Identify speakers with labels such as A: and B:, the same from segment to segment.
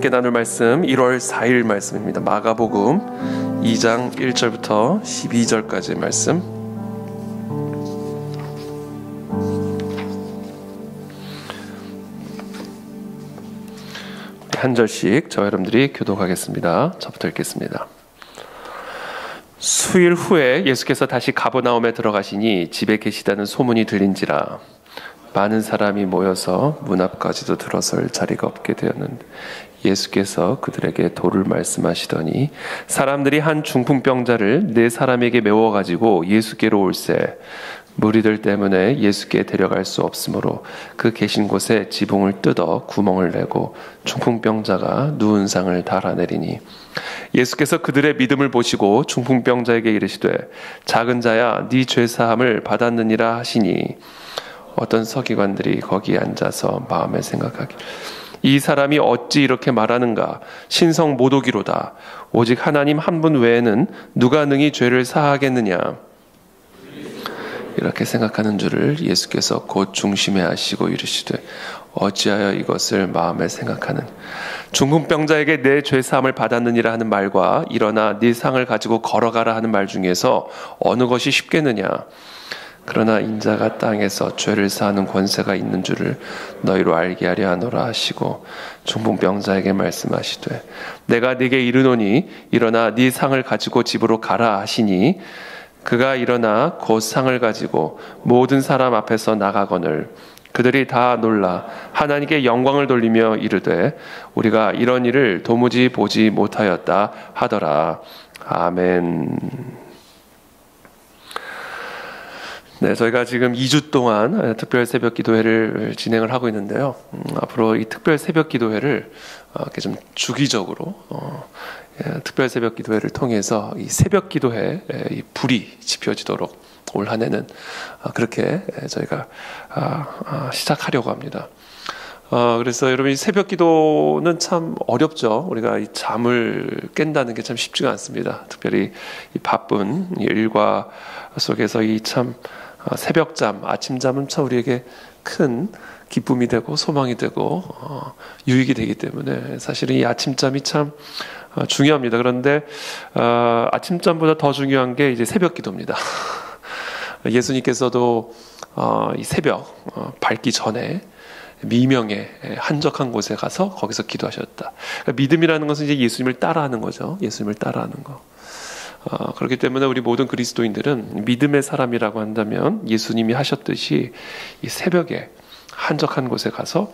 A: 함께 나눌 말씀 1월 4일 말씀입니다. 마가복음 2장 1절부터 12절까지 말씀. 한 절씩 저와 여러분들이 교독하겠습니다. 저부터 읽겠습니다. 수일 후에 예수께서 다시 가버나움에 들어가시니 집에 계시다는 소문이 들린지라 많은 사람이 모여서 문 앞까지도 들어설 자리가 없게 되었는데 예수께서 그들에게 도를 말씀하시더니 사람들이 한 중풍병자를 네 사람에게 메워가지고 예수께로 올세 무리들 때문에 예수께 데려갈 수 없으므로 그 계신 곳에 지붕을 뜯어 구멍을 내고 중풍병자가 누운 상을 달아내리니 예수께서 그들의 믿음을 보시고 중풍병자에게 이르시되 작은 자야 네 죄사함을 받았느니라 하시니 어떤 서기관들이 거기에 앉아서 마음에 생각하기를 이 사람이 어찌 이렇게 말하는가 신성 모독이로다 오직 하나님 한 분 외에는 누가 능히 죄를 사하겠느냐 이렇게 생각하는 줄을 예수께서 곧 중심에 하시고 이르시되 어찌하여 이것을 마음에 생각하는 중풍병자에게 내 죄사함을 받았느니라 하는 말과 일어나 네 상을 가지고 걸어가라 하는 말 중에서 어느 것이 쉽겠느냐 그러나 인자가 땅에서 죄를 사하는 권세가 있는 줄을 너희로 알게 하려 하노라 하시고 중풍병자에게 말씀하시되 내가 네게 이르노니 일어나 네 상을 가지고 집으로 가라 하시니 그가 일어나 곧 상을 가지고 모든 사람 앞에서 나가거늘 그들이 다 놀라 하나님께 영광을 돌리며 이르되 우리가 이런 일을 도무지 보지 못하였다 하더라. 아멘. 네, 저희가 지금 2주 동안 특별 새벽 기도회를 진행을 하고 있는데요. 앞으로 이 특별 새벽 기도회를 이렇게 좀 주기적으로 특별 새벽 기도회를 통해서 이 새벽 기도회 이 불이 지펴지도록 올 한 해는 그렇게 저희가 시작하려고 합니다. 그래서 여러분 이 새벽 기도는 참 어렵죠. 우리가 이 잠을 깬다는 게 참 쉽지가 않습니다. 특별히 이 바쁜 일과 속에서 이 참 새벽잠, 아침잠은 참 우리에게 큰 기쁨이 되고 소망이 되고 유익이 되기 때문에 사실은 이 아침잠이 참 중요합니다. 그런데 아침잠보다 더 중요한 게 이제 새벽 기도입니다. 예수님께서도 이 새벽 밝기 전에 미명에 한적한 곳에 가서 거기서 기도하셨다. 그러니까 믿음이라는 것은 이제 예수님을 따라하는 거죠. 예수님을 따라하는 거. 그렇기 때문에 우리 모든 그리스도인들은 믿음의 사람이라고 한다면 예수님이 하셨듯이 이 새벽에 한적한 곳에 가서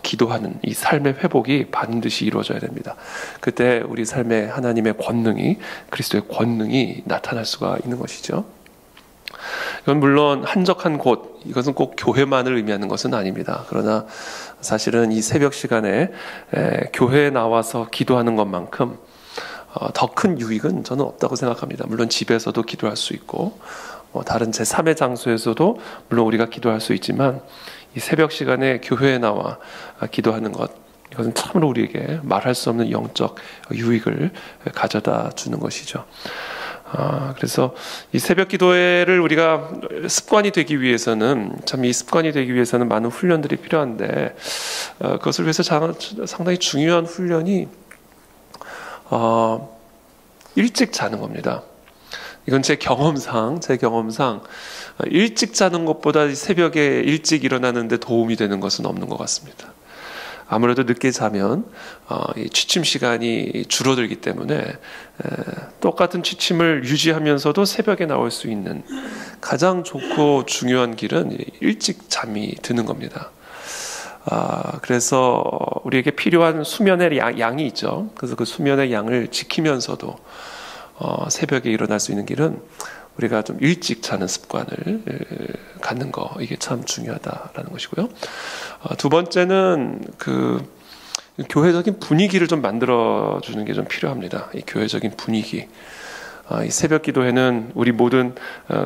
A: 기도하는 이 삶의 회복이 반드시 이루어져야 됩니다. 그때 우리 삶에 하나님의 권능이 그리스도의 권능이 나타날 수가 있는 것이죠. 이건 물론 한적한 곳 이것은 꼭 교회만을 의미하는 것은 아닙니다. 그러나 사실은 이 새벽 시간에 교회에 나와서 기도하는 것만큼 더 큰 유익은 저는 없다고 생각합니다. 물론 집에서도 기도할 수 있고 다른 제3의 장소에서도 물론 우리가 기도할 수 있지만 이 새벽 시간에 교회에 나와 기도하는 것 이것은 참으로 우리에게 말할 수 없는 영적 유익을 가져다 주는 것이죠. 그래서 이 새벽 기도회를 우리가 습관이 되기 위해서는 참 이 습관이 되기 위해서는 많은 훈련들이 필요한데 그것을 위해서 상당히 중요한 훈련이 일찍 자는 겁니다. 이건 제 경험상 일찍 자는 것보다 새벽에 일찍 일어나는데 도움이 되는 것은 없는 것 같습니다. 아무래도 늦게 자면 이 취침 시간이 줄어들기 때문에 똑같은 취침을 유지하면서도 새벽에 나올 수 있는 가장 좋고 중요한 길은 일찍 잠이 드는 겁니다. 그래서 우리에게 필요한 수면의 양이 있죠. 그래서 그 수면의 양을 지키면서도 새벽에 일어날 수 있는 길은 우리가 좀 일찍 자는 습관을 갖는 거 이게 참 중요하다라는 것이고요. 두 번째는 그 교회적인 분위기를 좀 만들어주는 게 좀 필요합니다. 이 교회적인 분위기. 이 새벽 기도회는 우리 모든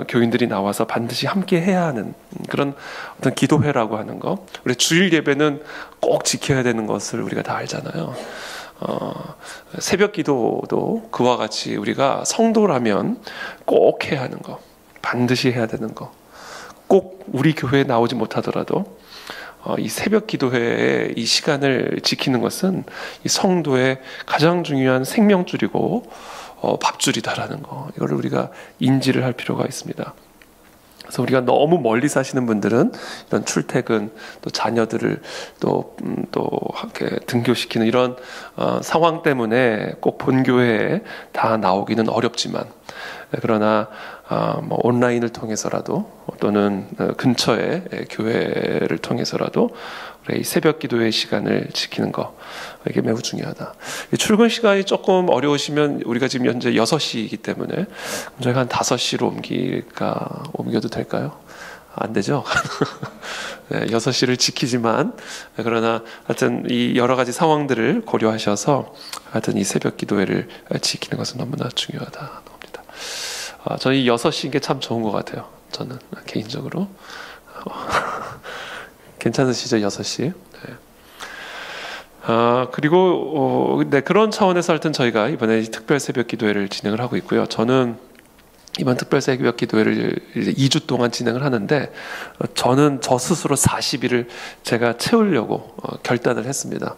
A: 교인들이 나와서 반드시 함께 해야 하는 그런 어떤 기도회라고 하는 거. 우리 주일 예배는 꼭 지켜야 되는 것을 우리가 다 알잖아요. 새벽 기도도 그와 같이 우리가 성도라면 꼭 해야 하는 거, 반드시 해야 되는 거, 꼭 우리 교회에 나오지 못하더라도 이 새벽 기도회의 이 시간을 지키는 것은 이 성도의 가장 중요한 생명줄이고 밥줄이다라는 거, 이걸 우리가 인지를 할 필요가 있습니다. 그래서 우리가 너무 멀리 사시는 분들은 이런 출퇴근, 또 자녀들을 또 함께 등교시키는 이런 상황 때문에 꼭 본교회에 다 나오기는 어렵지만, 그러나 뭐 온라인을 통해서라도 또는 근처의 교회를 통해서라도 우리 새벽 기도의 시간을 지키는 거, 이게 매우 중요하다. 출근 시간이 조금 어려우시면 우리가 지금 현재 6시이기 때문에 저희가 한 5시로 옮겨도 될까요? 안 되죠? 네, 6시를 지키지만, 그러나 하여튼 이 여러 가지 상황들을 고려하셔서 하여튼 이 새벽 기도회를 지키는 것은 너무나 중요하다. 저는 이 6시인 게 참 좋은 것 같아요. 저는 개인적으로. 괜찮으시죠? 6시. 네. 그리고 네, 그런 차원에서 하여튼 저희가 이번에 특별 새벽 기도회를 진행을 하고 있고요. 저는 이번 특별 새벽 기도회를 이제 2주 동안 진행을 하는데, 저는 저 스스로 40일을 제가 채우려고 결단을 했습니다.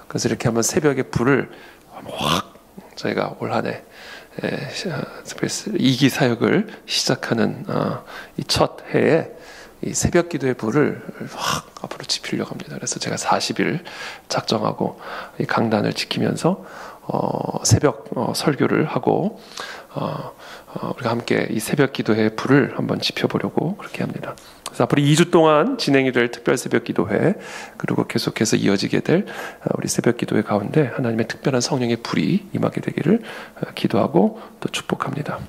A: 그래서 이렇게 한번 새벽에 불을 확 저희가 올 한해 2기 사역을 시작하는 이 첫 해에 이 새벽 기도의 불을 확 앞으로 지피려고 합니다. 그래서 제가 40일 작정하고 이 강단을 지키면서 새벽 설교를 하고 우리가 함께 이 새벽 기도회의 불을 한번 지펴보려고 그렇게 합니다. 그래서 앞으로 2주 동안 진행이 될 특별 새벽 기도회, 그리고 계속해서 이어지게 될 우리 새벽 기도회 가운데 하나님의 특별한 성령의 불이 임하게 되기를 기도하고 또 축복합니다.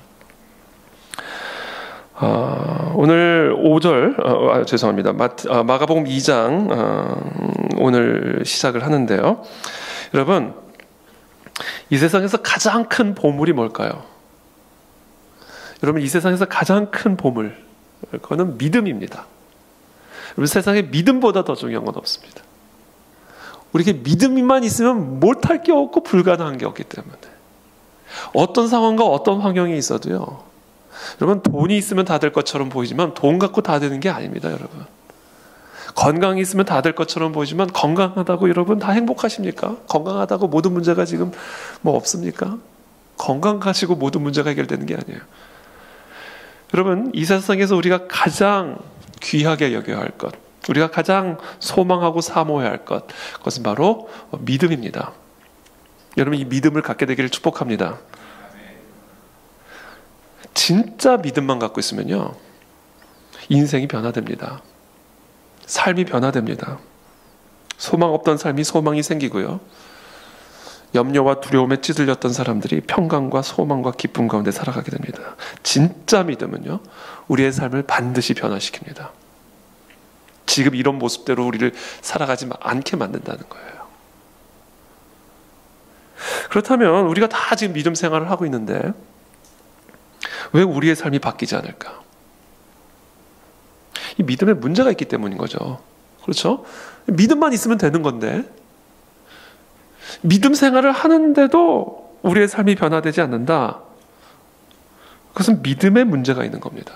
A: 오늘 5절, 죄송합니다. 마가복음 2장 오늘 시작을 하는데요. 여러분, 이 세상에서 가장 큰 보물이 뭘까요? 여러분, 이 세상에서 가장 큰 보물, 그거는 믿음입니다. 여러분, 세상에 믿음보다 더 중요한 건 없습니다. 우리에게 믿음만 있으면 못할 게 없고 불가능한 게 없기 때문에, 어떤 상황과 어떤 환경이 있어도요, 여러분, 돈이 있으면 다 될 것처럼 보이지만 돈 갖고 다 되는 게 아닙니다. 여러분, 건강이 있으면 다 될 것처럼 보이지만 건강하다고 여러분 다 행복하십니까? 건강하다고 모든 문제가 지금 뭐 없습니까? 건강 가지고 모든 문제가 해결되는 게 아니에요. 여러분, 이 세상에서 우리가 가장 귀하게 여겨야 할 것, 우리가 가장 소망하고 사모해야 할 것, 그것은 바로 믿음입니다. 여러분, 이 믿음을 갖게 되기를 축복합니다. 진짜 믿음만 갖고 있으면요, 인생이 변화됩니다. 삶이 변화됩니다. 소망 없던 삶이 소망이 생기고요, 염려와 두려움에 찌들렸던 사람들이 평강과 소망과 기쁨 가운데 살아가게 됩니다. 진짜 믿음은요, 우리의 삶을 반드시 변화시킵니다. 지금 이런 모습대로 우리를 살아가지 않게 만든다는 거예요. 그렇다면 우리가 다 지금 믿음 생활을 하고 있는데 왜 우리의 삶이 바뀌지 않을까? 이 믿음에 문제가 있기 때문인 거죠. 그렇죠? 믿음만 있으면 되는 건데, 믿음 생활을 하는데도 우리의 삶이 변화되지 않는다. 그것은 믿음에 문제가 있는 겁니다.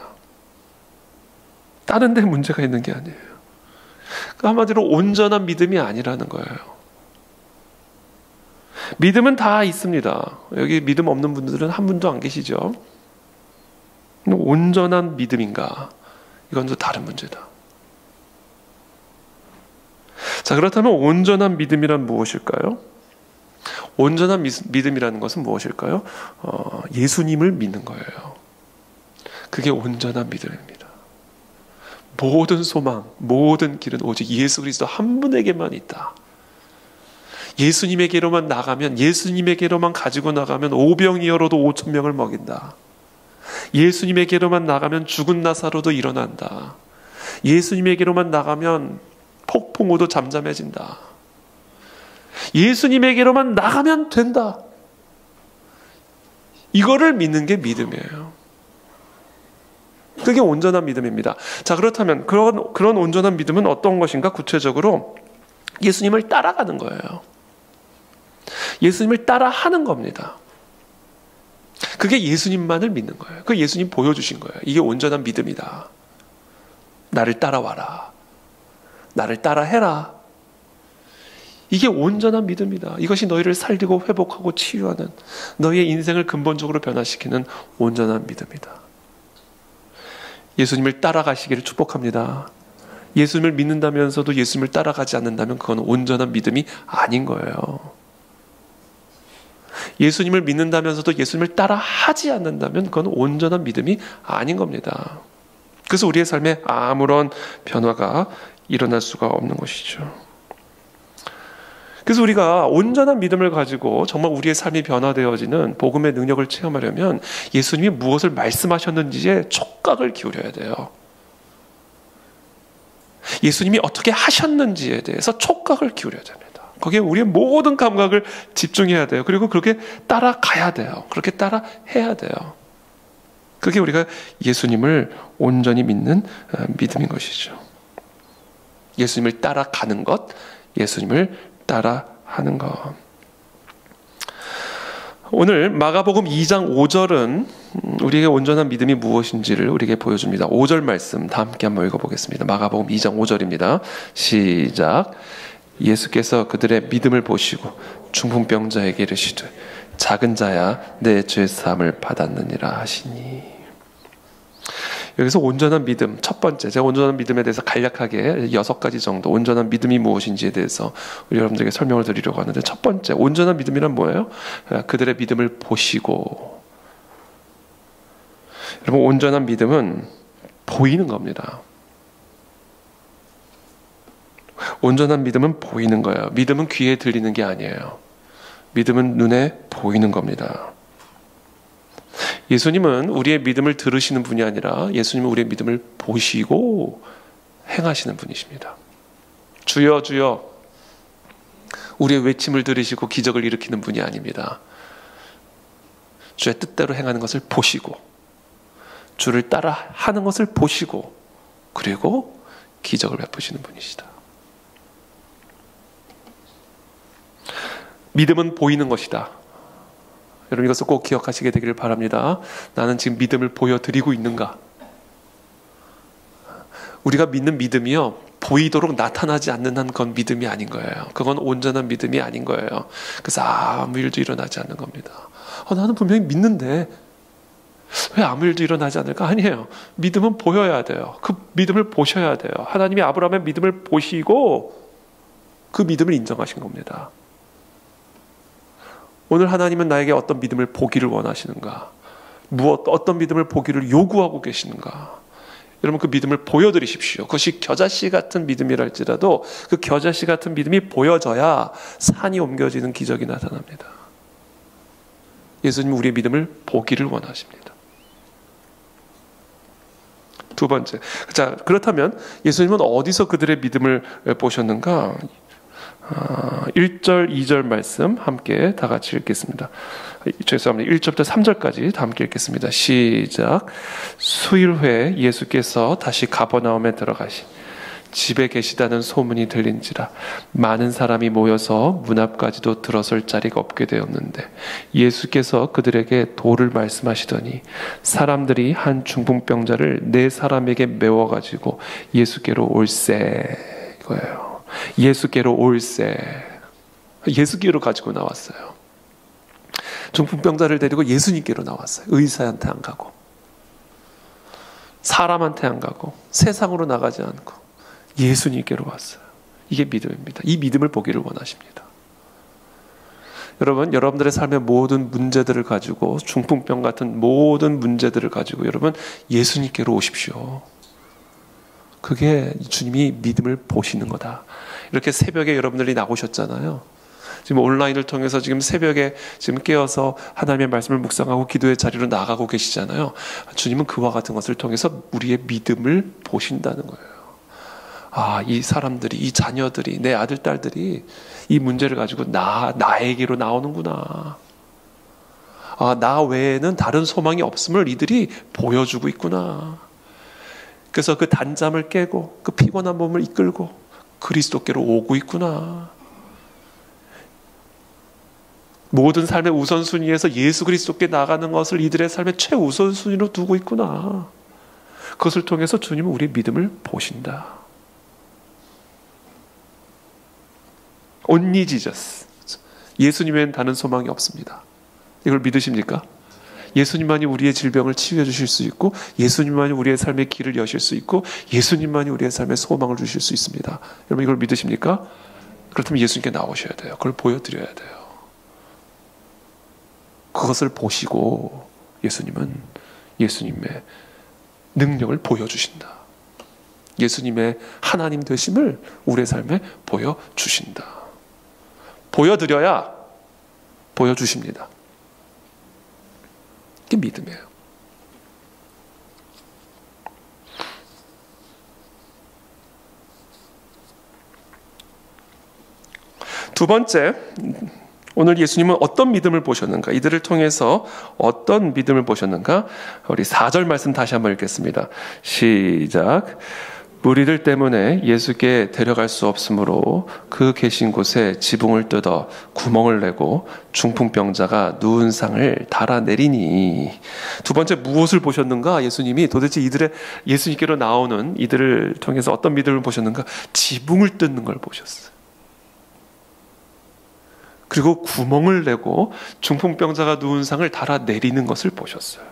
A: 다른 데 문제가 있는 게 아니에요. 그러니까 한마디로 온전한 믿음이 아니라는 거예요. 믿음은 다 있습니다. 여기 믿음 없는 분들은 한 분도 안 계시죠. 온전한 믿음인가? 이건 또 다른 문제다. 자, 그렇다면 온전한 믿음이란 무엇일까요? 온전한 믿음이라는 것은 무엇일까요? 예수님을 믿는 거예요. 그게 온전한 믿음입니다. 모든 소망, 모든 길은 오직 예수 그리스도 한 분에게만 있다. 예수님에게로만 나가면, 예수님에게로만 가지고 나가면 오병이어로도 5,000명을 먹인다. 예수님에게로만 나가면 죽은 나사로도 일어난다. 예수님에게로만 나가면 폭풍우도 잠잠해진다. 예수님에게로만 나가면 된다. 이거를 믿는 게 믿음이에요. 그게 온전한 믿음입니다. 자, 그렇다면 그런 온전한 믿음은 어떤 것인가? 구체적으로 예수님을 따라가는 거예요. 예수님을 따라하는 겁니다. 그게 예수님만을 믿는 거예요. 그 예수님 보여주신 거예요. 이게 온전한 믿음이다. 나를 따라와라. 나를 따라해라. 이게 온전한 믿음이다. 이것이 너희를 살리고 회복하고 치유하는, 너희의 인생을 근본적으로 변화시키는 온전한 믿음이다. 예수님을 따라가시기를 축복합니다. 예수님을 믿는다면서도 예수님을 따라가지 않는다면 그건 온전한 믿음이 아닌 거예요. 예수님을 믿는다면서도 예수님을 따라하지 않는다면 그건 온전한 믿음이 아닌 겁니다. 그래서 우리의 삶에 아무런 변화가 일어날 수가 없는 것이죠. 그래서 우리가 온전한 믿음을 가지고 정말 우리의 삶이 변화되어지는 복음의 능력을 체험하려면 예수님이 무엇을 말씀하셨는지에 촉각을 기울여야 돼요. 예수님이 어떻게 하셨는지에 대해서 촉각을 기울여야 됩니다. 거기에 우리의 모든 감각을 집중해야 돼요. 그리고 그렇게 따라가야 돼요. 그렇게 따라해야 돼요. 그게 우리가 예수님을 온전히 믿는 믿음인 것이죠. 예수님을 따라가는 것, 예수님을 따라하는 것. 오늘 마가복음 2장 5절은 우리에게 온전한 믿음이 무엇인지를 우리에게 보여줍니다. 5절 말씀 다 함께 한번 읽어보겠습니다. 마가복음 2장 5절입니다. 시작. 예수께서 그들의 믿음을 보시고 중풍병자에게 이르시되 작은 자야 내 죄사함을 받았느니라 하시니. 여기서 온전한 믿음, 첫 번째, 제가 온전한 믿음에 대해서 간략하게 6가지 정도 온전한 믿음이 무엇인지에 대해서 우리 여러분들에게 설명을 드리려고 하는데, 첫 번째 온전한 믿음이란 뭐예요? 그들의 믿음을 보시고. 여러분, 온전한 믿음은 보이는 겁니다. 온전한 믿음은 보이는 거예요. 믿음은 귀에 들리는 게 아니에요. 믿음은 눈에 보이는 겁니다. 예수님은 우리의 믿음을 들으시는 분이 아니라 예수님은 우리의 믿음을 보시고 행하시는 분이십니다. 주여 주여, 우리의 외침을 들으시고 기적을 일으키는 분이 아닙니다. 주의 뜻대로 행하는 것을 보시고, 주를 따라 하는 것을 보시고, 그리고 기적을 베푸시는 분이시다. 믿음은 보이는 것이다. 여러분, 이것을 꼭 기억하시게 되기를 바랍니다. 나는 지금 믿음을 보여드리고 있는가? 우리가 믿는 믿음이요, 보이도록 나타나지 않는 한 그건 믿음이 아닌 거예요. 그건 온전한 믿음이 아닌 거예요. 그래서 아무 일도 일어나지 않는 겁니다. 나는 분명히 믿는데 왜 아무 일도 일어나지 않을까? 아니에요. 믿음은 보여야 돼요. 그 믿음을 보셔야 돼요. 하나님이 아브라함의 믿음을 보시고 그 믿음을 인정하신 겁니다. 오늘 하나님은 나에게 어떤 믿음을 보기를 원하시는가? 어떤 믿음을 보기를 요구하고 계시는가? 여러분, 그 믿음을 보여드리십시오. 그것이 겨자씨 같은 믿음이랄지라도 그 겨자씨 같은 믿음이 보여져야 산이 옮겨지는 기적이 나타납니다. 예수님은 우리의 믿음을 보기를 원하십니다. 두 번째, 자, 그렇다면 예수님은 어디서 그들의 믿음을 보셨는가? 1절, 2절 말씀 함께 다 같이 읽겠습니다. 죄송합니다. 1절부터 3절까지 다 함께 읽겠습니다. 시작. 수일후에 예수께서 다시 가버나움에 들어가시. 집에 계시다는 소문이 들린지라 많은 사람이 모여서 문 앞까지도 들어설 자리가 없게 되었는데 예수께서 그들에게 도를 말씀하시더니 사람들이 한 중풍병자를 4사람에게 메워가지고 예수께로 올세. 이거예요. 예수께로 올세. 예수께로 가지고 나왔어요. 중풍병자를 데리고 예수님께로 나왔어요. 의사한테 안 가고, 사람한테 안 가고, 세상으로 나가지 않고 예수님께로 왔어요. 이게 믿음입니다. 이 믿음을 보기를 원하십니다. 여러분, 여러분들의 삶의 모든 문제들을 가지고, 중풍병 같은 모든 문제들을 가지고 여러분 예수님께로 오십시오. 그게 주님이 믿음을 보시는 거다. 이렇게 새벽에 여러분들이 나오셨잖아요. 지금 온라인을 통해서 지금 새벽에 지금 깨어서 하나님의 말씀을 묵상하고 기도의 자리로 나가고 계시잖아요. 주님은 그와 같은 것을 통해서 우리의 믿음을 보신다는 거예요. 이 사람들이, 이 자녀들이, 내 아들, 딸들이 이 문제를 가지고 나에게로 나오는구나. 나 외에는 다른 소망이 없음을 이들이 보여주고 있구나. 그래서 그 단잠을 깨고 그 피곤한 몸을 이끌고 그리스도께로 오고 있구나. 모든 삶의 우선순위에서 예수 그리스도께 나가는 것을 이들의 삶의 최우선순위로 두고 있구나. 그것을 통해서 주님은 우리의 믿음을 보신다. Only Jesus. 예수님 외엔 다른 소망이 없습니다. 이걸 믿으십니까? 예수님만이 우리의 질병을 치유해 주실 수 있고, 예수님만이 우리의 삶의 길을 여실 수 있고, 예수님만이 우리의 삶에 소망을 주실 수 있습니다. 여러분 이걸 믿으십니까? 그렇다면 예수님께 나오셔야 돼요. 그걸 보여드려야 돼요. 그것을 보시고 예수님은 예수님의 능력을 보여주신다. 예수님의 하나님 되심을 우리의 삶에 보여주신다. 보여드려야 보여주십니다. 이게 믿음이에요. 두 번째, 오늘 예수님은 어떤 믿음을 보셨는가? 이들을 통해서 어떤 믿음을 보셨는가? 우리 4절 말씀 다시 한번 읽겠습니다. 시작. 무리들 때문에 예수께 데려갈 수 없으므로 그 계신 곳에 지붕을 뜯어 구멍을 내고 중풍병자가 누운 상을 달아내리니. 두 번째, 무엇을 보셨는가? 예수님이 도대체 예수님께로 나오는 이들을 통해서 어떤 믿음을 보셨는가? 지붕을 뜯는 걸 보셨어요. 그리고 구멍을 내고 중풍병자가 누운 상을 달아내리는 것을 보셨어요.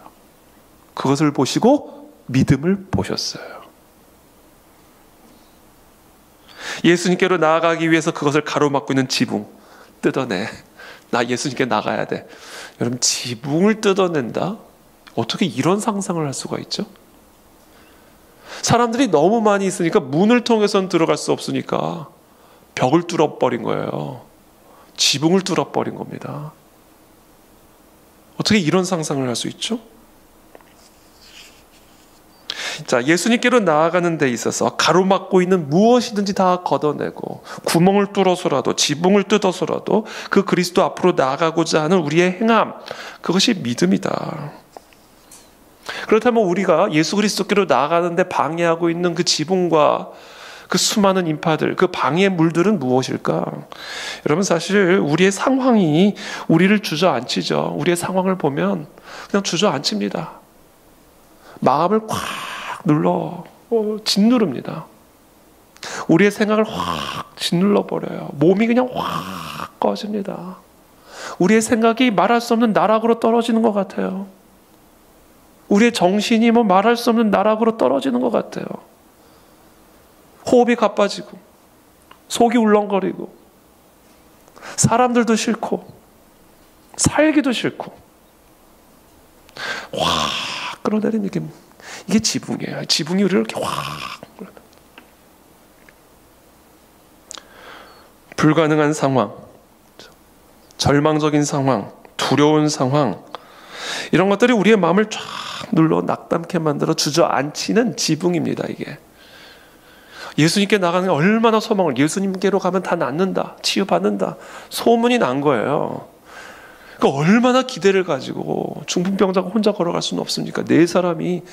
A: 그것을 보시고 믿음을 보셨어요. 예수님께로 나아가기 위해서 그것을 가로막고 있는 지붕 뜯어내. 나 예수님께 나가야 돼. 여러분, 지붕을 뜯어낸다? 어떻게 이런 상상을 할 수가 있죠? 사람들이 너무 많이 있으니까 문을 통해서는 들어갈 수 없으니까 벽을 뚫어버린 거예요. 지붕을 뚫어버린 겁니다. 어떻게 이런 상상을 할 수 있죠? 자, 예수님께로 나아가는 데 있어서 가로막고 있는 무엇이든지 다 걷어내고 구멍을 뚫어서라도 지붕을 뜯어서라도 그 그리스도 앞으로 나아가고자 하는 우리의 행함, 그것이 믿음이다. 그렇다면 우리가 예수 그리스도께로 나아가는 데 방해하고 있는 그 지붕과 그 수많은 인파들, 그 방해 물들은 무엇일까? 여러분, 사실 우리의 상황이 우리를 주저앉히죠. 우리의 상황을 보면 그냥 주저앉힙니다. 마음을 꽉 눌러 짓누릅니다. 우리의 생각을 확 짓눌러 버려요. 몸이 그냥 확 꺼집니다. 우리의 생각이 말할 수 없는 나락으로 떨어지는 것 같아요. 우리의 정신이 말할 수 없는 나락으로 떨어지는 것 같아요. 호흡이 가빠지고 속이 울렁거리고 사람들도 싫고 살기도 싫고 확 끌어내리는 이게 지붕이에요. 지붕이 우리를 이렇게 확 불가능한 상황, 절망적인 상황, 두려운 상황, 이런 것들이 우리의 마음을 쫙 눌러 낙담케 만들어 주저앉히는 지붕입니다. 이게 예수님께 나가는 게 얼마나 소망을, 예수님께로 가면 다 낫는다, 치유받는다 소문이 난 거예요. 그러니까 얼마나 기대를 가지고 중풍병자가 혼자 걸어갈 수는 없습니까? 네 사람이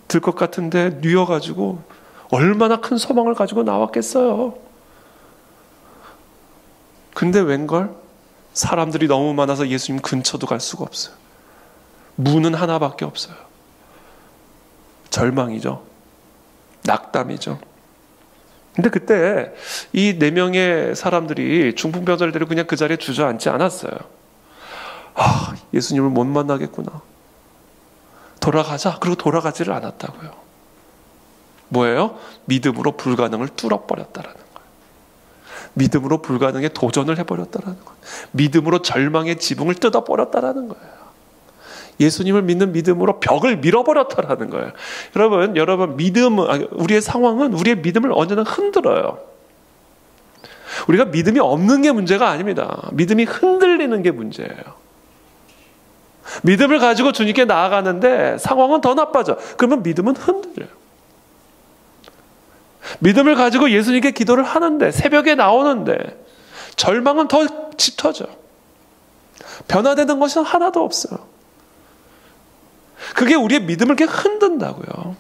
A: 들 것 같은데 뉘어가지고 얼마나 큰 소망을 가지고 나왔겠어요. 근데 웬걸? 사람들이 너무 많아서 예수님 근처도 갈 수가 없어요. 문은 하나밖에 없어요. 절망이죠. 낙담이죠. 근데 그때 이 4명의 사람들이 중풍병자를 데리고 그냥 그 자리에 주저앉지 않았어요. 아, 예수님을 못 만나겠구나. 돌아가자. 그리고 돌아가지를 않았다고요. 뭐예요? 믿음으로 불가능을 뚫어버렸다라는 거예요. 믿음으로 불가능에 도전을 해버렸다라는 거예요. 믿음으로 절망의 지붕을 뜯어버렸다라는 거예요. 예수님을 믿는 믿음으로 벽을 밀어버렸다라는 거예요. 여러분 우리의 상황은 우리의 믿음을 언제나 흔들어요. 우리가 믿음이 없는 게 문제가 아닙니다. 믿음이 흔들리는 게 문제예요. 믿음을 가지고 주님께 나아가는데 상황은 더 나빠져. 그러면 믿음은 흔들려요. 믿음을 가지고 예수님께 기도를 하는데, 새벽에 나오는데 절망은 더 짙어져. 변화되는 것은 하나도 없어요. 그게 우리의 믿음을 이렇게 흔든다고요.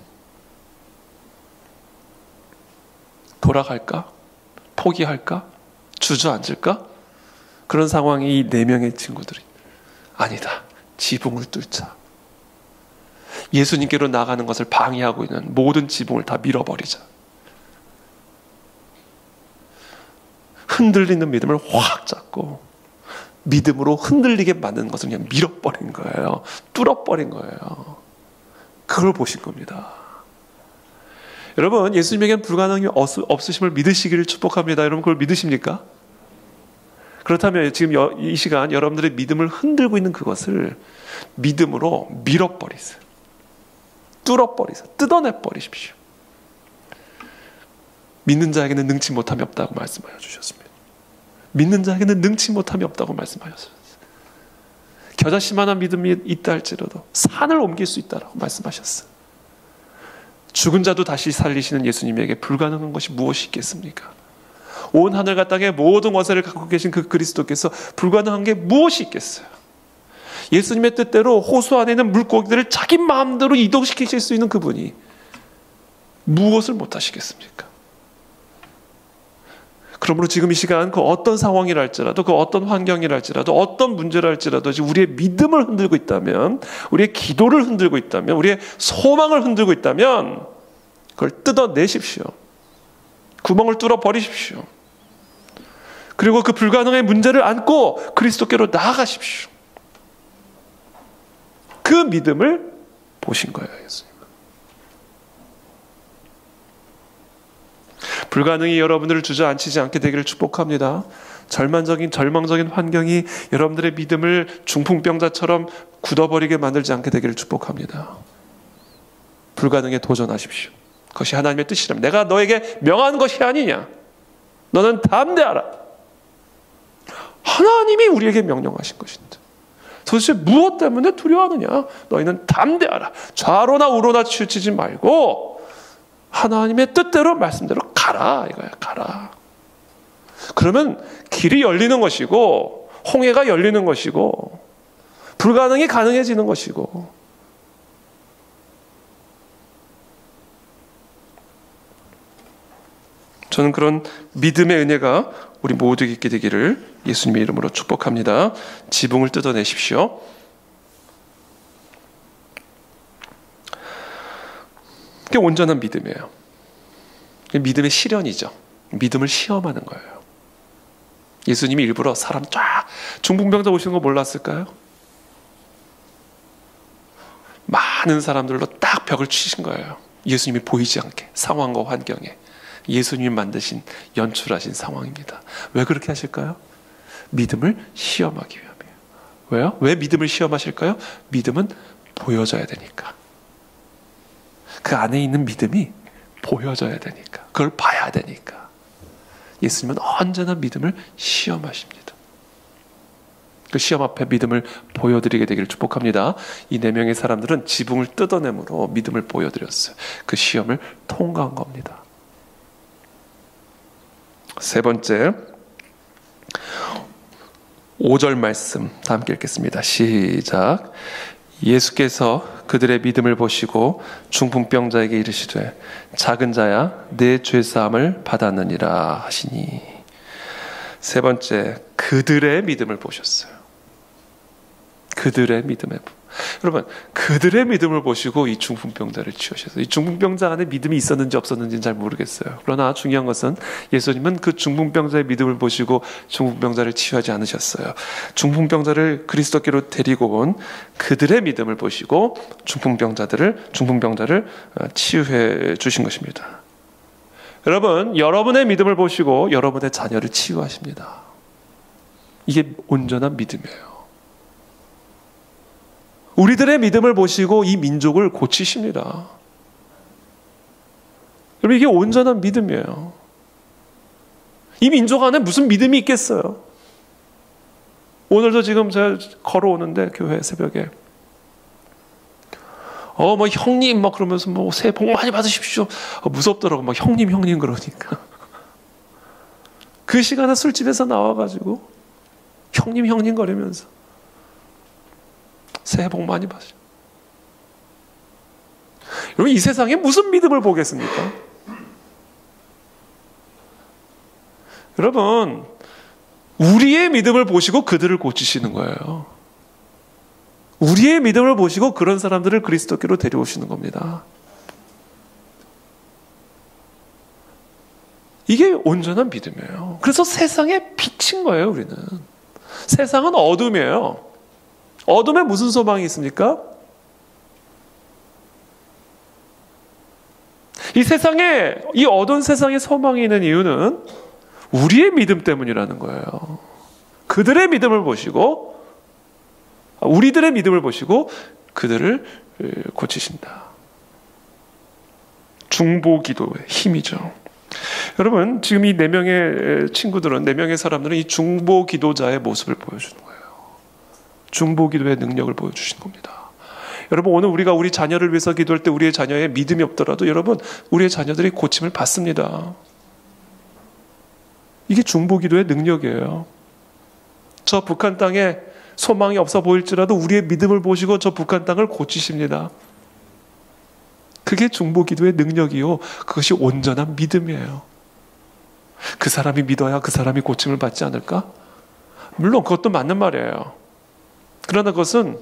A: 돌아갈까? 포기할까? 주저앉을까? 그런 상황이 이 4명의 친구들이 아니다. 지붕을 뚫자. 예수님께로 나가는 것을 방해하고 있는 모든 지붕을 다 밀어버리자. 흔들리는 믿음을 확 잡고 믿음으로 흔들리게 만드는 것을 그냥 밀어버린 거예요. 뚫어버린 거예요. 그걸 보신 겁니다. 여러분, 예수님에겐 불가능이 없으심을 믿으시기를 축복합니다. 여러분, 그걸 믿으십니까? 그렇다면 지금 이 시간 여러분들의 믿음을 흔들고 있는 그것을 믿음으로 밀어버리세요. 뚫어버리세요. 뜯어내버리십시오. 믿는 자에게는 능치 못함이 없다고 말씀하여 주셨습니다. 믿는 자에게는 능치 못함이 없다고 말씀하셨습니다. 겨자씨만한 믿음이 있다 할지라도 산을 옮길 수 있다라고 말씀하셨어요. 죽은 자도 다시 살리시는 예수님에게 불가능한 것이 무엇이 있겠습니까? 온 하늘과 땅의 모든 권세를 갖고 계신 그 그리스도께서 불가능한 게 무엇이 있겠어요? 예수님의 뜻대로 호수 안에 있는 물고기들을 자기 마음대로 이동시키실 수 있는 그분이 무엇을 못하시겠습니까? 그러므로 지금 이 시간 그 어떤 상황이라 할지라도 그 어떤 환경이라 할지라도 어떤 문제라 할지라도 우리의 믿음을 흔들고 있다면, 우리의 기도를 흔들고 있다면, 우리의 소망을 흔들고 있다면 그걸 뜯어내십시오. 구멍을 뚫어 버리십시오. 그리고 그 불가능의 문제를 안고 그리스도께로 나아가십시오. 그 믿음을 보신 거예요, 예수님. 불가능이 여러분들을 주저앉히지 않게 되기를 축복합니다. 절망적인 환경이 여러분들의 믿음을 중풍병자처럼 굳어버리게 만들지 않게 되기를 축복합니다. 불가능에 도전하십시오. 그것이 하나님의 뜻이라면, 내가 너에게 명한 것이 아니냐, 너는 담대하라. 하나님이 우리에게 명령하신 것인데 도대체 무엇 때문에 두려워하느냐? 너희는 담대하라. 좌로나 우로나 치우치지 말고 하나님의 뜻대로, 말씀대로 가라, 이거야. 가라. 그러면 길이 열리는 것이고, 홍해가 열리는 것이고, 불가능이 가능해지는 것이고, 저는 그런 믿음의 은혜가 우리 모두에게 있게 되기를 예수님의 이름으로 축복합니다. 지붕을 뜯어내십시오. 그게 온전한 믿음이에요. 믿음의 실현이죠. 믿음을 시험하는 거예요. 예수님이 일부러 사람 쫙 중풍병자 오시는 거 몰랐을까요? 많은 사람들로 딱 벽을 치신 거예요. 예수님이 보이지 않게, 상황과 환경에. 예수님이 만드신, 연출하신 상황입니다. 왜 그렇게 하실까요? 믿음을 시험하기 위함이에요. 왜요? 왜 믿음을 시험하실까요? 믿음은 보여져야 되니까. 그 안에 있는 믿음이 보여져야 되니까. 그걸 봐야 되니까. 예수님은 언제나 믿음을 시험하십니다. 그 시험 앞에 믿음을 보여드리게 되기를 축복합니다. 이 4명의 사람들은 지붕을 뜯어내므로 믿음을 보여드렸어요. 그 시험을 통과한 겁니다. 세 번째, 5절 말씀 다 함께 읽겠습니다. 시작. 예수께서 그들의 믿음을 보시고 중풍병자에게 이르시되 작은 자야 내 죄사함을 받았느니라 하시니. 세 번째, 그들의 믿음을 보셨어요. 그들의 믿음을. 여러분, 그들의 믿음을 보시고 이 중풍병자를 치우셨어요. 이 중풍병자 안에 믿음이 있었는지 없었는지는 잘 모르겠어요. 그러나 중요한 것은 예수님은 그 중풍병자의 믿음을 보시고 중풍병자를 치유하지 않으셨어요. 중풍병자를 그리스도께로 데리고 온 그들의 믿음을 보시고 중풍병자를 치유해 주신 것입니다. 여러분, 여러분의 믿음을 보시고 여러분의 자녀를 치유하십니다. 이게 온전한 믿음이에요. 우리들의 믿음을 보시고 이 민족을 고치십니다. 여러분, 이게 온전한 믿음이에요. 이 민족 안에 무슨 믿음이 있겠어요? 오늘도 지금 제가 걸어오는데 교회 새벽에 뭐 형님 막 그러면서 뭐 새해 복 많이 받으십시오. 무섭더라고. 막 형님 그러니까. 그 시간에 술집에서 나와가지고 형님 거리면서 새해 복 많이 받으십시오. 여러분, 이 세상에 무슨 믿음을 보겠습니까? 여러분, 우리의 믿음을 보시고 그들을 고치시는 거예요. 우리의 믿음을 보시고 그런 사람들을 그리스도께로 데려오시는 겁니다. 이게 온전한 믿음이에요. 그래서 세상의 빛인 거예요, 우리는. 세상은 어둠이에요. 어둠에 무슨 소망이 있습니까? 이 어두운 세상에 소망이 있는 이유는 우리의 믿음 때문이라는 거예요. 그들의 믿음을 보시고, 우리들의 믿음을 보시고 그들을 고치신다. 중보기도의 힘이죠. 여러분, 지금 이 4명의 친구들은, 4명의 사람들은 이 중보기도자의 모습을 보여주는 거예요. 중보기도의 능력을 보여주신 겁니다. 여러분, 오늘 우리가 우리 자녀를 위해서 기도할 때 우리의 자녀의 믿음이 없더라도 여러분, 우리의 자녀들이 고침을 받습니다. 이게 중보기도의 능력이에요. 저 북한 땅에 소망이 없어 보일지라도 우리의 믿음을 보시고 저 북한 땅을 고치십니다. 그게 중보기도의 능력이요, 그것이 온전한 믿음이에요. 그 사람이 믿어야 그 사람이 고침을 받지 않을까? 물론 그것도 맞는 말이에요. 그러나 그것은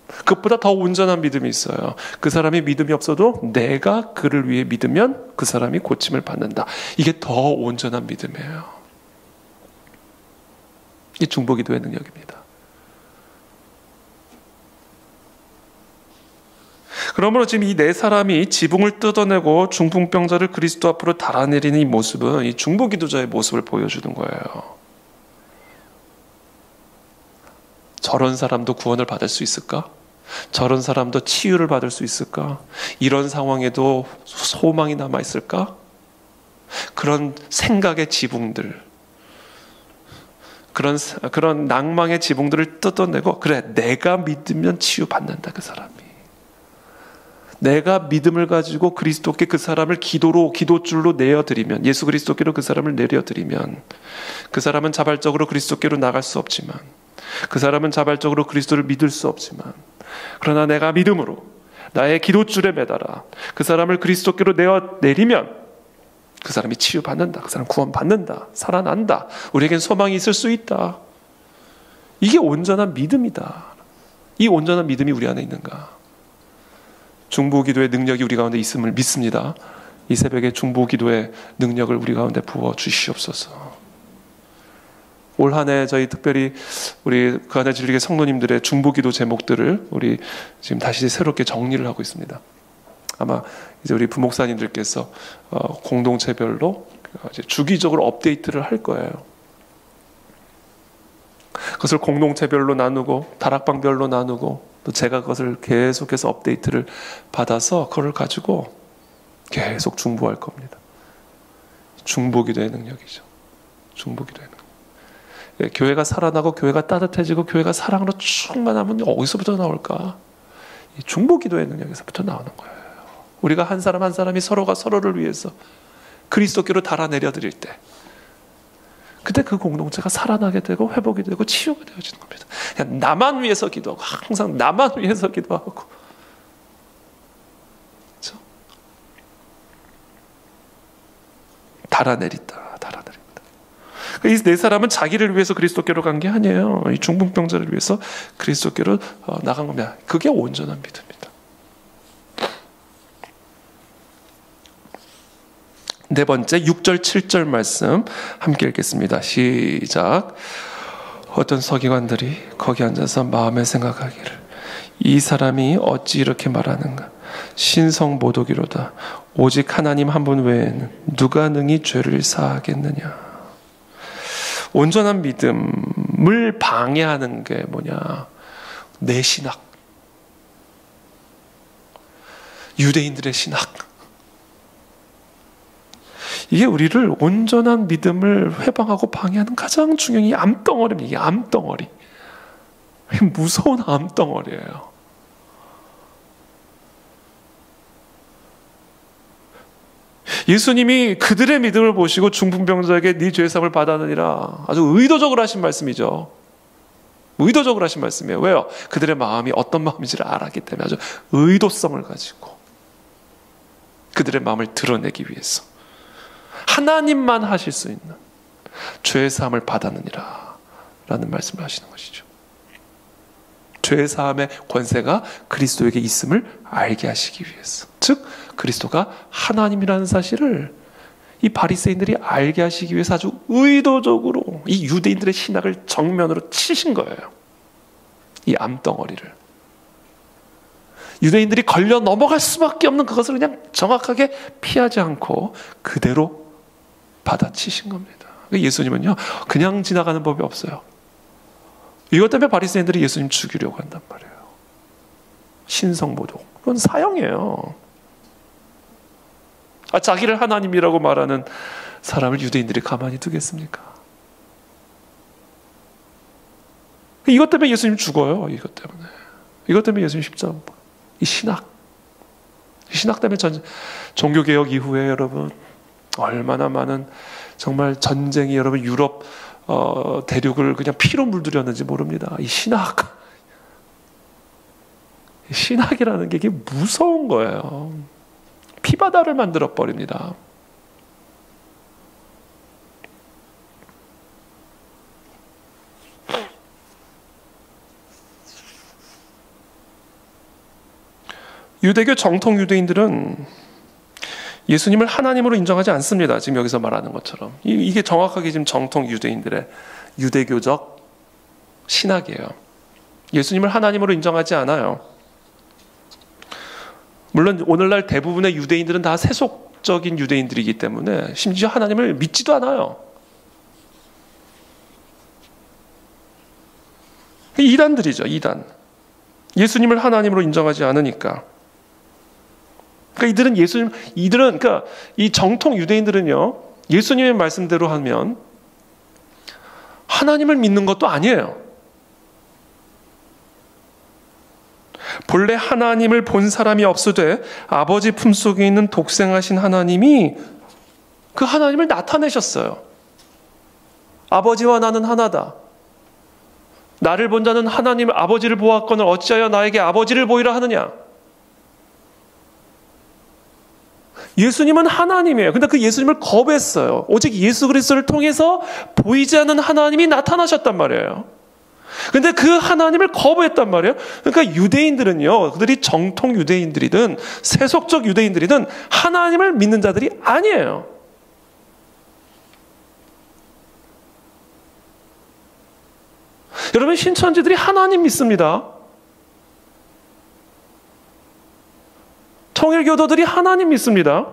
A: 그것보다 더 온전한 믿음이 있어요. 그 사람이 믿음이 없어도 내가 그를 위해 믿으면 그 사람이 고침을 받는다. 이게 더 온전한 믿음이에요. 이게 중보기도의 능력입니다. 그러므로 지금 이 4사람이 지붕을 뜯어내고 중풍병자를 그리스도 앞으로 달아내리는 이 모습은 이 중보기도자의 모습을 보여주는 거예요. 저런 사람도 구원을 받을 수 있을까? 저런 사람도 치유를 받을 수 있을까? 이런 상황에도 소망이 남아있을까? 그런 생각의 지붕들, 그런 낭망의 지붕들을 뜯어내고, 그래, 내가 믿으면 치유받는다, 그 사람이. 내가 믿음을 가지고 그리스도께 그 사람을 기도줄로 내어드리면, 예수 그리스도께로 그 사람을 내려드리면, 그 사람은 자발적으로 그리스도께로 나갈 수 없지만, 그 사람은 자발적으로 그리스도를 믿을 수 없지만, 그러나 내가 믿음으로 나의 기도줄에 매달아 그 사람을 그리스도께로 내리면 그 사람이 치유받는다, 그 사람 구원받는다, 살아난다, 우리에겐 소망이 있을 수 있다. 이게 온전한 믿음이다. 이 온전한 믿음이 우리 안에 있는가? 중보기도의 능력이 우리 가운데 있음을 믿습니다. 이 새벽에 중보기도의 능력을 우리 가운데 부어 주시옵소서. 올 한 해 저희 특별히 우리 그 안에 진리교 성도님들의 중보기도 제목들을 우리 지금 다시 새롭게 정리를 하고 있습니다. 아마 이제 우리 부목사님들께서 공동체별로 이제 주기적으로 업데이트를 할 거예요. 그것을 공동체별로 나누고 다락방별로 나누고, 또 제가 그것을 계속해서 업데이트를 받아서 그걸 가지고 계속 중보할 겁니다. 중보기도의 능력이죠. 중보기도의 능력. 교회가 살아나고 교회가 따뜻해지고 교회가 사랑으로 충만하면 어디서부터 나올까? 이 중보기도의 능력에서부터 나오는 거예요. 우리가 한 사람 한 사람이 서로가 서로를 위해서 그리스도께로 달아내려 드릴 때, 그때 그 공동체가 살아나게 되고 회복이 되고 치유가 되어지는 겁니다. 그냥 나만 위해서 기도하고, 항상 나만 위해서 기도하고, 그렇죠? 달아내린다. 이 4사람은 자기를 위해서 그리스도께로 간 게 아니에요. 이 중풍병자를 위해서 그리스도께로 나간 겁니다. 그게 온전한 믿음입니다. 4번째 6절 7절 말씀 함께 읽겠습니다. 시작. 어떤 서기관들이 거기 앉아서 마음에 생각하기를, 이 사람이 어찌 이렇게 말하는가? 신성모독이로다. 오직 하나님 한 분 외에는 누가 능히 죄를 사하겠느냐? 온전한 믿음을 방해하는 게 뭐냐? 내 신학, 유대인들의 신학. 이게 우리를 온전한 믿음을 회방하고 방해하는 가장 중요한 이 암덩어리입니다. 이 암덩어리. 무서운 암덩어리예요. 예수님이 그들의 믿음을 보시고 중풍병자에게 네 죄사함을 받았느니라, 아주 의도적으로 하신 말씀이죠. 의도적으로 하신 말씀이에요. 왜요? 그들의 마음이 어떤 마음인지를 알았기 때문에 아주 의도성을 가지고 그들의 마음을 드러내기 위해서 하나님만 하실 수 있는 죄사함을 받았느니라 라는 말씀을 하시는 것이죠. 죄사함의 권세가 그리스도에게 있음을 알게 하시기 위해서, 즉 그리스도가 하나님이라는 사실을 이 바리새인들이 알게 하시기 위해서 아주 의도적으로 이 유대인들의 신학을 정면으로 치신 거예요. 이 암덩어리를. 유대인들이 걸려 넘어갈 수밖에 없는 그것을 그냥 정확하게 피하지 않고 그대로 받아치신 겁니다. 예수님은요, 그냥 지나가는 법이 없어요. 이것 때문에 바리새인들이 예수님 죽이려고 한단 말이에요. 신성모독. 그건 사형이에요. 자기를 하나님이라고 말하는 사람을 유대인들이 가만히 두겠습니까? 이것 때문에 예수님 죽어요. 이것 때문에 예수님 십자가 못 박아요. 이 신학 때문에 종교개혁 이후에 여러분 얼마나 많은 정말 전쟁이 여러분 유럽 대륙을 그냥 피로 물들였는지 모릅니다. 이 신학이라는 게 이게 무서운 거예요. 피바다를 만들어 버립니다. 유대교 정통 유대인들은 예수님을 하나님으로 인정하지 않습니다. 지금 여기서 말하는 것처럼. 이게 정확하게 지금 정통 유대인들의 유대교적 신학이에요. 예수님을 하나님으로 인정하지 않아요. 물론 오늘날 대부분의 유대인들은 다 세속적인 유대인들이기 때문에 심지어 하나님을 믿지도 않아요. 이단들이죠, 이단. 예수님을 하나님으로 인정하지 않으니까. 그러니까 그러니까 이 정통 유대인들은요, 예수님의 말씀대로 하면 하나님을 믿는 것도 아니에요. 본래 하나님을 본 사람이 없으되 아버지 품속에 있는 독생하신 하나님이 그 하나님을 나타내셨어요. 아버지와 나는 하나다. 나를 본 자는 하나님 아버지를 보았거늘 어찌하여 나에게 아버지를 보이라 하느냐. 예수님은 하나님이에요. 근데 그 예수님을 거부했어요. 오직 예수 그리스도를 통해서 보이지 않는 하나님이 나타나셨단 말이에요. 근데 그 하나님을 거부했단 말이에요. 그러니까 유대인들은요, 그들이 정통 유대인들이든 세속적 유대인들이든 하나님을 믿는 자들이 아니에요. 여러분, 신천지들이 하나님 믿습니다. 통일교도들이 하나님 믿습니다.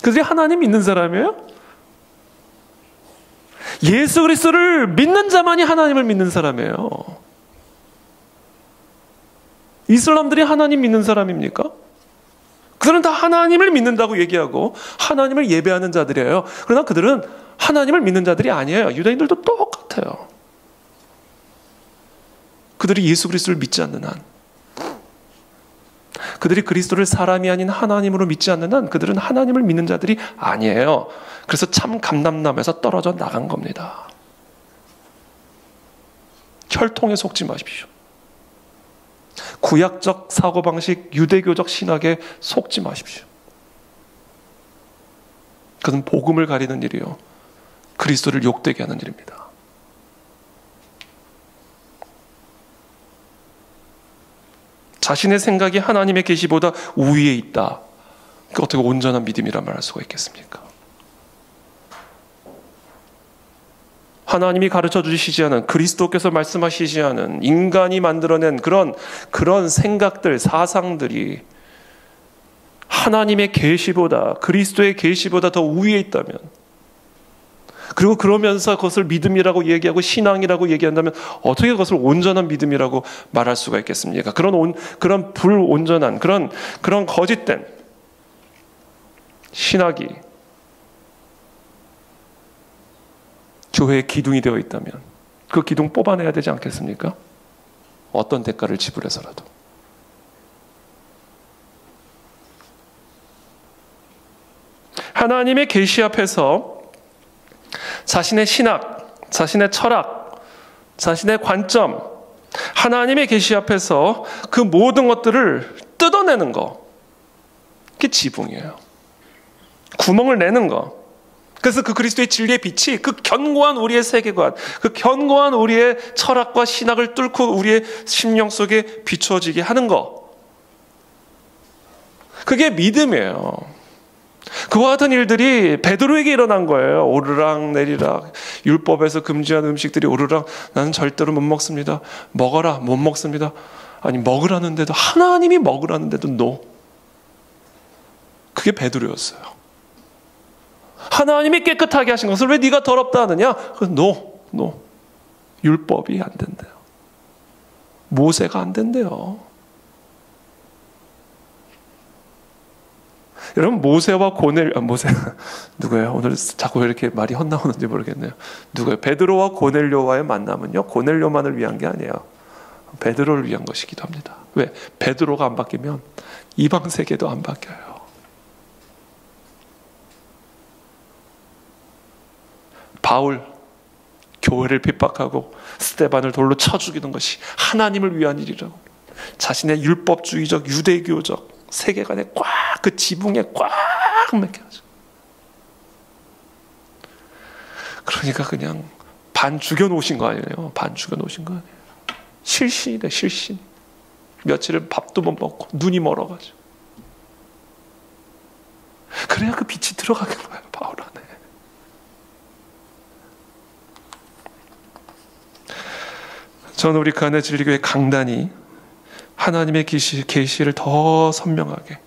A: 그들이 하나님 믿는 사람이에요? 예수 그리스도를 믿는 자만이 하나님을 믿는 사람이에요. 이슬람들이 하나님 믿는 사람입니까? 그들은 다 하나님을 믿는다고 얘기하고 하나님을 예배하는 자들이에요. 그러나 그들은 하나님을 믿는 자들이 아니에요. 유대인들도 똑같아요. 그들이 예수 그리스도를 믿지 않는 한, 그들이 그리스도를 사람이 아닌 하나님으로 믿지 않는 한 그들은 하나님을 믿는 자들이 아니에요. 그래서 참 감람나무에서 떨어져 나간 겁니다. 혈통에 속지 마십시오. 구약적 사고방식, 유대교적 신학에 속지 마십시오. 그것은 복음을 가리는 일이요, 그리스도를 욕되게 하는 일입니다. 자신의 생각이 하나님의 계시보다 우위에 있다. 그 어떻게 온전한 믿음이라 말할 수가 있겠습니까? 하나님이 가르쳐 주시지 않은, 그리스도께서 말씀하시지 않은 인간이 만들어낸 그런 생각들, 사상들이 하나님의 계시보다, 그리스도의 계시보다 더 우위에 있다면, 그리고 그러면서 그것을 믿음이라고 얘기하고 신앙이라고 얘기한다면 어떻게 그것을 온전한 믿음이라고 말할 수가 있겠습니까? 그런 불온전한, 그런 거짓된 신학이 교회의 기둥이 되어 있다면 그 기둥 뽑아내야 되지 않겠습니까? 어떤 대가를 지불해서라도. 하나님의 계시 앞에서 자신의 신학, 자신의 철학, 자신의 관점, 하나님의 계시 앞에서 그 모든 것들을 뜯어내는 거, 그게 지붕이에요. 구멍을 내는 거. 그래서 그 그리스도의 진리의 빛이 그 견고한 우리의 세계관, 그 견고한 우리의 철학과 신학을 뚫고 우리의 심령 속에 비추어지게 하는 거, 그게 믿음이에요. 그와 같은 일들이 베드로에게 일어난 거예요. 오르락 내리락, 율법에서 금지한 음식들이 오르락, 나는 절대로 못 먹습니다. 먹어라, 못 먹습니다. 아니, 먹으라는데도, 하나님이 먹으라는데도 노. 그게 베드로였어요. 하나님이 깨끗하게 하신 것을 왜 네가 더럽다 하느냐? 노. 율법이 안 된대요. 모세가 안 된대요. 여러분, 모세와 모세 누구예요? 오늘 자꾸 왜 이렇게 말이 헛나오는지 모르겠네요. 누구예요? 베드로와 고넬료와의 만남은요, 고넬료만을 위한 게 아니에요. 베드로를 위한 것이기도 합니다. 왜? 베드로가 안 바뀌면 이방 세계도 안 바뀌어요. 바울, 교회를 핍박하고 스데반을 돌로 쳐 죽이는 것이 하나님을 위한 일이라고. 자신의 율법주의적 유대교적 세계관에 꽉, 그 지붕에 꽉 맥혀져. 그러니까 그냥 반 죽여놓으신 거 아니에요. 반 죽여놓으신 거 아니에요. 실신이래, 실신. 며칠을 밥도 못 먹고 눈이 멀어가지고. 그래야 그 빛이 들어가는 거예요, 바울 안에. 저는 우리 가네 진리교회 강단이 하나님의 계시를 더 선명하게,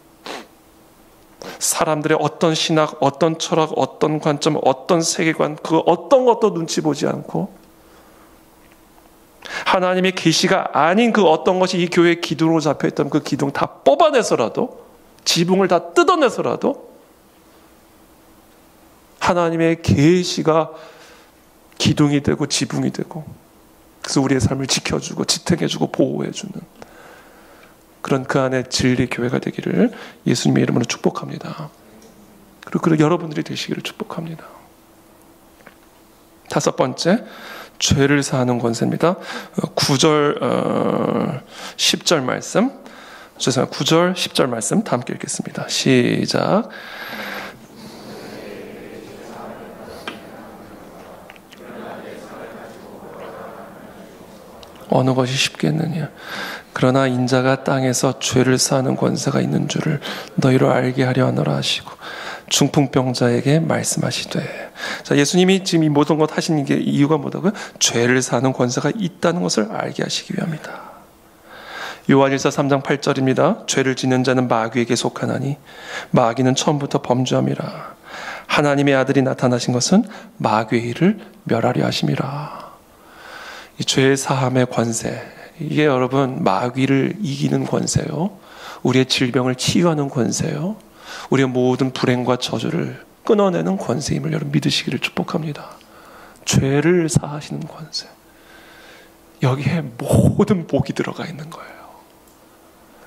A: 사람들의 어떤 신학, 어떤 철학, 어떤 관점, 어떤 세계관, 그 어떤 것도 눈치 보지 않고 하나님의 계시가 아닌 그 어떤 것이 이 교회의 기둥으로 잡혀있던 그 기둥 다 뽑아내서라도, 지붕을 다 뜯어내서라도 하나님의 계시가 기둥이 되고 지붕이 되고, 그래서 우리의 삶을 지켜주고 지탱해주고 보호해주는 그런 그 안에 진리 교회가 되기를 예수님의 이름으로 축복합니다. 그리고 여러분들이 되시기를 축복합니다. 다섯 번째, 죄를 사하는 권세입니다. 9절 10절 말씀, 죄송합니다. 9절 10절 말씀 다 함께 읽겠습니다. 시작. 어느 것이 쉽겠느냐? 그러나 인자가 땅에서 죄를 사하는 권세가 있는 줄을 너희로 알게 하려 하노라 하시고 중풍병자에게 말씀하시되. 자, 예수님이 지금 이 모든 것 하신 게 이유가 뭐다고요? 죄를 사하는 권세가 있다는 것을 알게 하시기 위함이다. 요한일서 3장 8절입니다. 죄를 짓는 자는 마귀에게 속하나니 마귀는 처음부터 범죄함이라. 하나님의 아들이 나타나신 것은 마귀의 일을 멸하려 하심이라. 이 죄의 사함의 권세, 이게 여러분 마귀를 이기는 권세요. 우리의 질병을 치유하는 권세요. 우리의 모든 불행과 저주를 끊어내는 권세임을 여러분 믿으시기를 축복합니다. 죄를 사하시는 권세. 여기에 모든 복이 들어가 있는 거예요.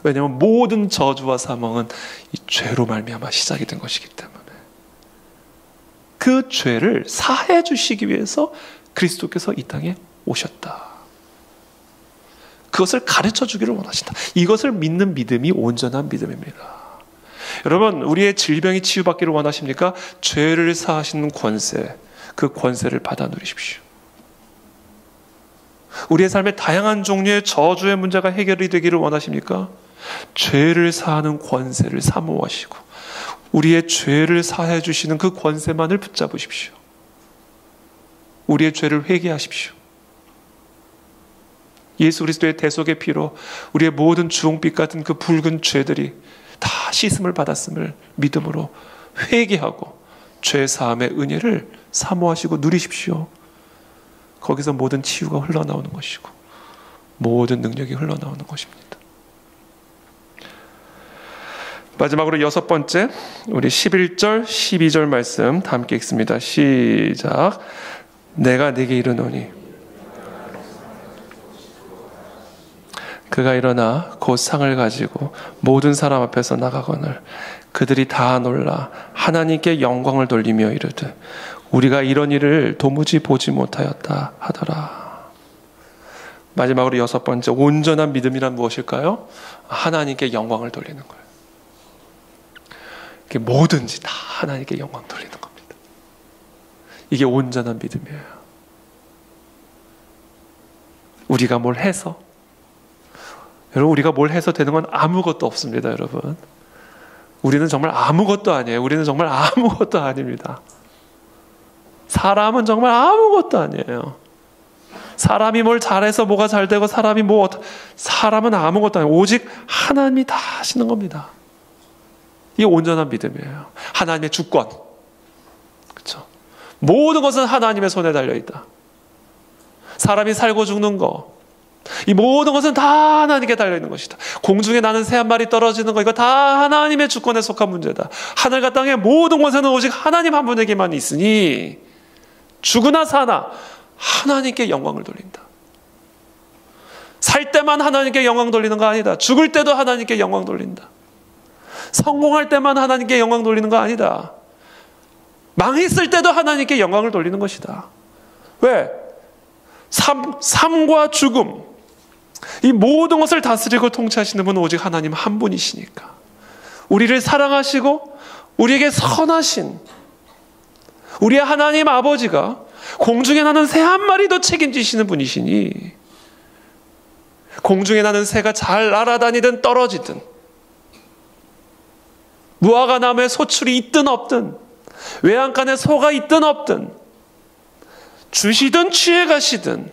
A: 왜냐하면 모든 저주와 사망은 이 죄로 말미암아 시작이 된 것이기 때문에 그 죄를 사해 주시기 위해서 그리스도께서 이 땅에 오셨다. 그것을 가르쳐 주기를 원하신다. 이것을 믿는 믿음이 온전한 믿음입니다. 여러분, 우리의 질병이 치유받기를 원하십니까? 죄를 사하시는 권세, 그 권세를 받아 누리십시오. 우리의 삶의 다양한 종류의 저주의 문제가 해결이 되기를 원하십니까? 죄를 사하는 권세를 사모하시고 우리의 죄를 사해 주시는 그 권세만을 붙잡으십시오. 우리의 죄를 회개하십시오. 예수 그리스도의 대속의 피로 우리의 모든 주홍빛 같은 그 붉은 죄들이 다 씻음을 받았음을 믿음으로 회개하고 죄 사함의 은혜를 사모하시고 누리십시오. 거기서 모든 치유가 흘러나오는 것이고 모든 능력이 흘러나오는 것입니다. 마지막으로 여섯 번째, 우리 11절 12절 말씀 다 함께 읽습니다. 시작. 내가 네게 이르노니 그가 일어나 곧 상을 가지고 모든 사람 앞에서 나가거늘 그들이 다 놀라 하나님께 영광을 돌리며 이르되 우리가 이런 일을 도무지 보지 못하였다 하더라. 마지막으로 여섯 번째, 온전한 믿음이란 무엇일까요? 하나님께 영광을 돌리는 거예요. 이게 뭐든지 다 하나님께 영광 돌리는 겁니다. 이게 온전한 믿음이에요. 우리가 뭘 해서, 여러분, 우리가 뭘 해서 되는 건 아무것도 없습니다, 여러분. 우리는 정말 아무것도 아니에요. 우리는 정말 아무것도 아닙니다. 사람은 정말 아무것도 아니에요. 사람이 뭘 잘해서 뭐가 잘 되고 사람은 아무것도 아니에요. 오직 하나님이 다 하시는 겁니다. 이게 온전한 믿음이에요. 하나님의 주권. 그렇죠? 모든 것은 하나님의 손에 달려있다. 사람이 살고 죽는 거, 이 모든 것은 다 하나님께 달려있는 것이다. 공중에 나는 새 한 마리 떨어지는 거, 이거 다 하나님의 주권에 속한 문제다. 하늘과 땅의 모든 것에는 오직 하나님 한 분에게만 있으니 죽으나 사나 하나님께 영광을 돌린다. 살 때만 하나님께 영광 돌리는 거 아니다. 죽을 때도 하나님께 영광 돌린다. 성공할 때만 하나님께 영광 돌리는 거 아니다. 망했을 때도 하나님께 영광을 돌리는 것이다. 왜? 삶과 죽음, 이 모든 것을 다스리고 통치하시는 분은 오직 하나님 한 분이시니까. 우리를 사랑하시고 우리에게 선하신 우리의 하나님 아버지가 공중에 나는 새 한 마리도 책임지시는 분이시니, 공중에 나는 새가 잘 날아다니든 떨어지든, 무화과 나무에 소출이 있든 없든, 외양간에 소가 있든 없든, 주시든 취해 가시든,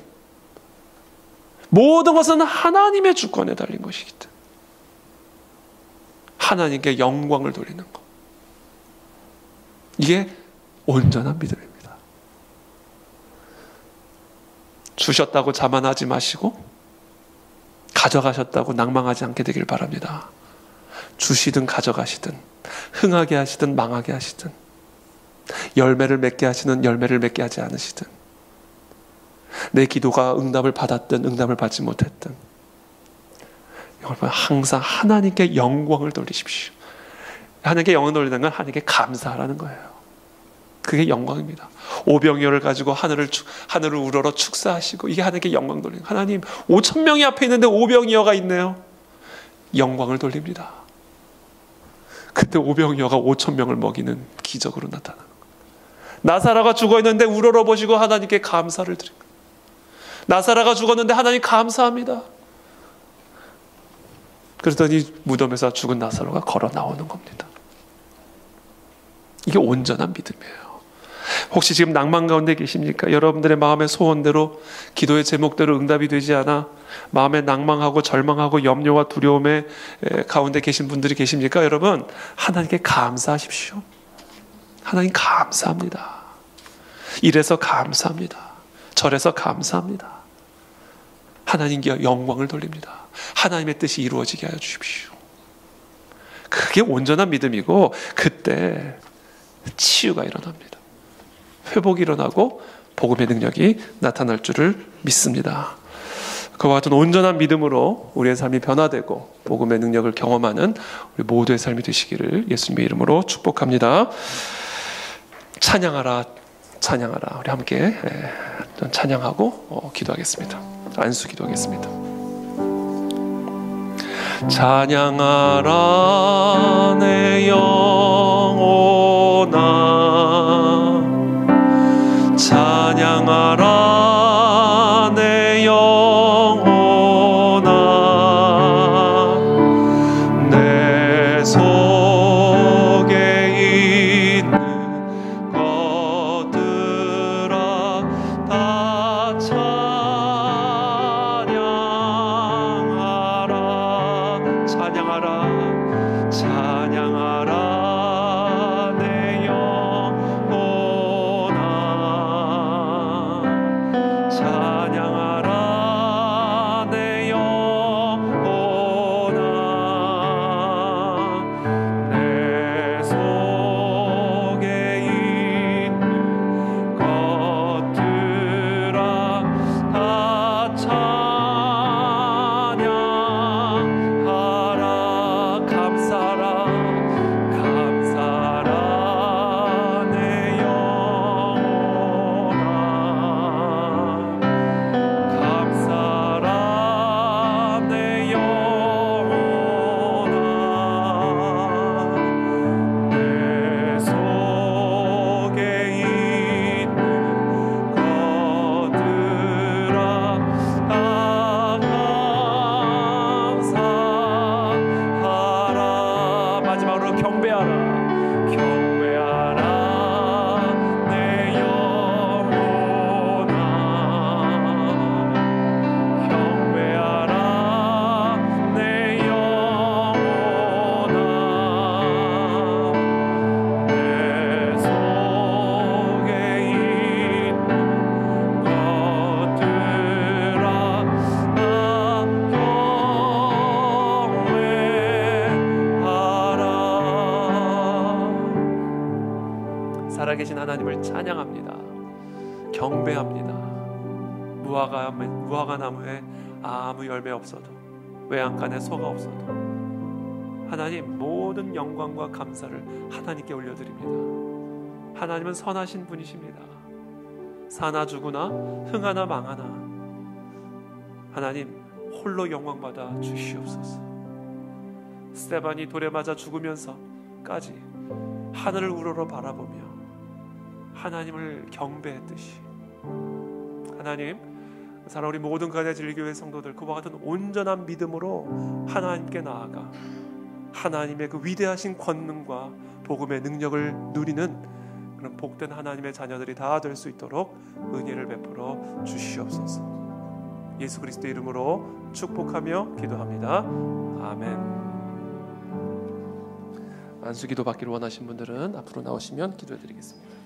A: 모든 것은 하나님의 주권에 달린 것이기 때문에 하나님께 영광을 돌리는 것, 이게 온전한 믿음입니다. 주셨다고 자만하지 마시고 가져가셨다고 낭망하지 않게 되길 바랍니다. 주시든 가져가시든, 흥하게 하시든 망하게 하시든, 열매를 맺게 하시든 열매를 맺게 하지 않으시든, 내 기도가 응답을 받았든 응답을 받지 못했든, 여러분 항상 하나님께 영광을 돌리십시오. 하나님께 영광을 돌리는 건 하나님께 감사하라는 거예요. 그게 영광입니다. 오병이어를 가지고 하늘을 우러러 축사하시고, 이게 하나님께 영광 돌리는 거예요. 하나님 5천 명이 앞에 있는데 오병이어가 있네요. 영광을 돌립니다. 그때 오병이어가 5천 명을 먹이는 기적으로 나타나는 거예요. 나사로가 죽어있는데 우러러 보시고 하나님께 감사를 드린 거예요. 나사로가 죽었는데 하나님 감사합니다. 그러더니 무덤에서 죽은 나사로가 걸어 나오는 겁니다. 이게 온전한 믿음이에요. 혹시 지금 낭만 가운데 계십니까? 여러분들의 마음의 소원대로, 기도의 제목대로 응답이 되지 않아 마음에 낭망하고 절망하고 염려와 두려움의 가운데 계신 분들이 계십니까? 여러분, 하나님께 감사하십시오. 하나님 감사합니다. 이래서 감사합니다. 저래서 감사합니다. 하나님께 영광을 돌립니다. 하나님의 뜻이 이루어지게 하여 주십시오. 그게 온전한 믿음이고, 그때 치유가 일어납니다. 회복이 일어나고 복음의 능력이 나타날 줄을 믿습니다. 그와 같은 온전한 믿음으로 우리의 삶이 변화되고 복음의 능력을 경험하는 우리 모두의 삶이 되시기를 예수님의 이름으로 축복합니다. 찬양하라, 찬양하라. 우리 함께 찬양하고 기도하겠습니다. 안수 기도하겠습니다. 찬양하라 내 영혼아, 찬양하라 내 영혼아, 내 속에 있는 것들아 다 찬양하라, 찬양하라, 찬양하라 살아계신 하나님을 찬양합니다. 경배합니다. 무화과 나무에 아무 열매 없어도, 외양간에 소가 없어도 하나님 모든 영광과 감사를 하나님께 올려드립니다. 하나님은 선하신 분이십니다. 사나 죽으나 흥하나 망하나 하나님 홀로 영광받아 주시옵소서. 스데반이 돌에 맞아 죽으면서까지 하늘을 우러러 바라보며 하나님을 경배했듯이 하나님, 사랑 우리 모든 가야진리교회 성도들 그와 같은 온전한 믿음으로 하나님께 나아가 하나님의 그 위대하신 권능과 복음의 능력을 누리는 그런 복된 하나님의 자녀들이 다 될 수 있도록 은혜를 베풀어 주시옵소서. 예수 그리스도의 이름으로 축복하며 기도합니다. 아멘. 안수기도 받기를 원하신 분들은 앞으로 나오시면 기도해드리겠습니다.